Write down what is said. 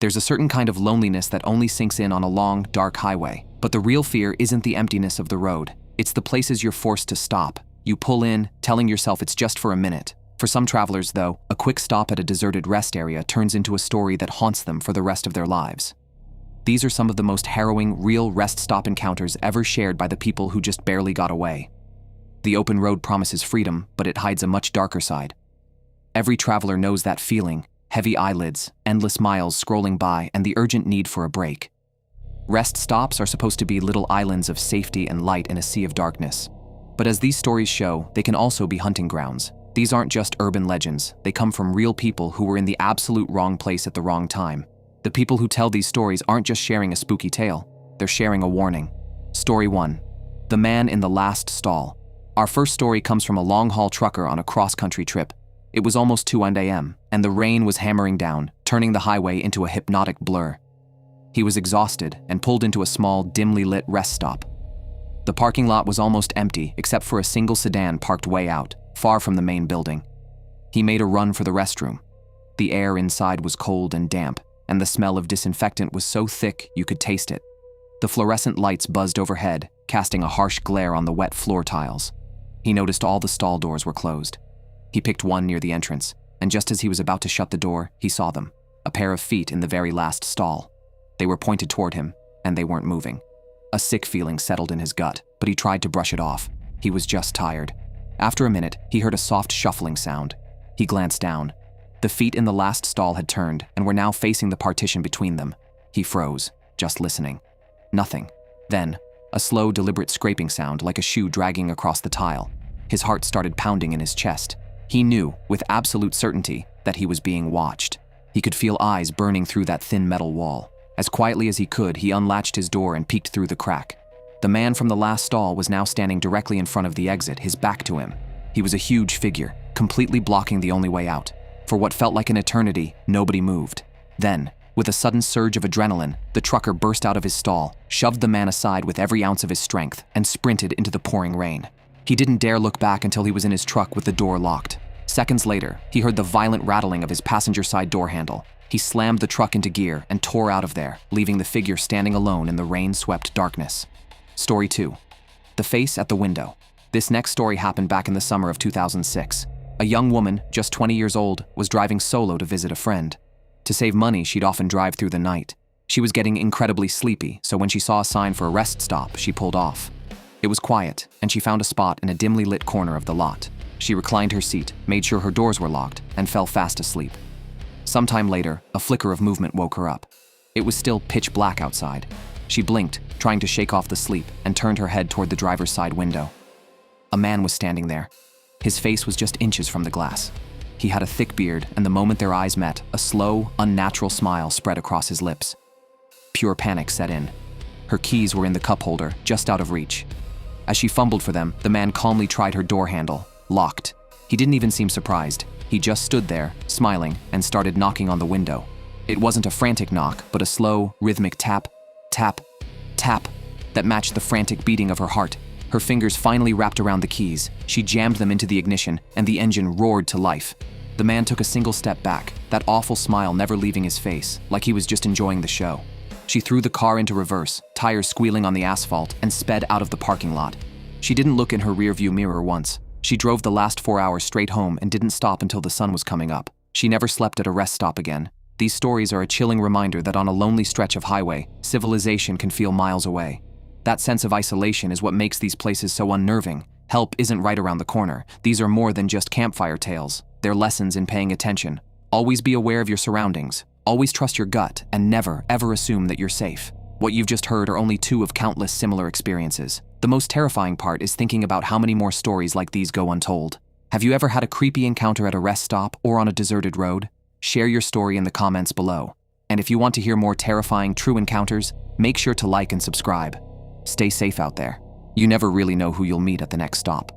There's a certain kind of loneliness that only sinks in on a long, dark highway. But the real fear isn't the emptiness of the road. It's the places you're forced to stop. You pull in, telling yourself it's just for a minute. For some travelers, though, a quick stop at a deserted rest area turns into a story that haunts them for the rest of their lives. These are some of the most harrowing, real rest stop encounters ever shared by the people who just barely got away. The open road promises freedom, but it hides a much darker side. Every traveler knows that feeling: heavy eyelids, endless miles scrolling by, and the urgent need for a break. Rest stops are supposed to be little islands of safety and light in a sea of darkness. But as these stories show, they can also be hunting grounds. These aren't just urban legends. They come from real people who were in the absolute wrong place at the wrong time. The people who tell these stories aren't just sharing a spooky tale. They're sharing a warning. Story 1. The Man in the Last Stall. Our first story comes from a long-haul trucker on a cross-country trip. It was almost 2 a.m., and the rain was hammering down, turning the highway into a hypnotic blur. He was exhausted and pulled into a small, dimly lit rest stop. The parking lot was almost empty, except for a single sedan parked way out, far from the main building. He made a run for the restroom. The air inside was cold and damp, and the smell of disinfectant was so thick you could taste it. The fluorescent lights buzzed overhead, casting a harsh glare on the wet floor tiles. He noticed all the stall doors were closed. He picked one near the entrance, and just as he was about to shut the door, he saw them, a pair of feet in the very last stall. They were pointed toward him, and they weren't moving. A sick feeling settled in his gut, but he tried to brush it off. He was just tired. After a minute, he heard a soft shuffling sound. He glanced down. The feet in the last stall had turned and were now facing the partition between them. He froze, just listening. Nothing. Then, a slow, deliberate scraping sound like a shoe dragging across the tile. His heart started pounding in his chest. He knew, with absolute certainty, that he was being watched. He could feel eyes burning through that thin metal wall. As quietly as he could, he unlatched his door and peeked through the crack. The man from the last stall was now standing directly in front of the exit, his back to him. He was a huge figure, completely blocking the only way out. For what felt like an eternity, nobody moved. Then, with a sudden surge of adrenaline, the trucker burst out of his stall, shoved the man aside with every ounce of his strength, and sprinted into the pouring rain. He didn't dare look back until he was in his truck with the door locked. Seconds later, he heard the violent rattling of his passenger side door handle. He slammed the truck into gear and tore out of there, leaving the figure standing alone in the rain-swept darkness. Story 2. The Face at the Window. This next story happened back in the summer of 2006. A young woman, just 20 years old, was driving solo to visit a friend. To save money, she'd often drive through the night. She was getting incredibly sleepy, so when she saw a sign for a rest stop, she pulled off. It was quiet, and she found a spot in a dimly lit corner of the lot. She reclined her seat, made sure her doors were locked, and fell fast asleep. Sometime later, a flicker of movement woke her up. It was still pitch black outside. She blinked, trying to shake off the sleep, and turned her head toward the driver's side window. A man was standing there. His face was just inches from the glass. He had a thick beard, and the moment their eyes met, a slow, unnatural smile spread across his lips. Pure panic set in. Her keys were in the cup holder, just out of reach. As she fumbled for them, the man calmly tried her door handle. Locked. He didn't even seem surprised. He just stood there, smiling, and started knocking on the window. It wasn't a frantic knock, but a slow, rhythmic tap, tap, tap that matched the frantic beating of her heart. Her fingers finally wrapped around the keys. She jammed them into the ignition, and the engine roared to life. The man took a single step back, that awful smile never leaving his face, like he was just enjoying the show. She threw the car into reverse, tires squealing on the asphalt, and sped out of the parking lot. She didn't look in her rearview mirror once. She drove the last 4 hours straight home and didn't stop until the sun was coming up. She never slept at a rest stop again. These stories are a chilling reminder that on a lonely stretch of highway, civilization can feel miles away. That sense of isolation is what makes these places so unnerving. Help isn't right around the corner. These are more than just campfire tales. They're lessons in paying attention. Always be aware of your surroundings. Always trust your gut, and never, ever assume that you're safe. What you've just heard are only 2 of countless similar experiences. The most terrifying part is thinking about how many more stories like these go untold. Have you ever had a creepy encounter at a rest stop or on a deserted road? Share your story in the comments below. And if you want to hear more terrifying true encounters, make sure to like and subscribe. Stay safe out there. You never really know who you'll meet at the next stop.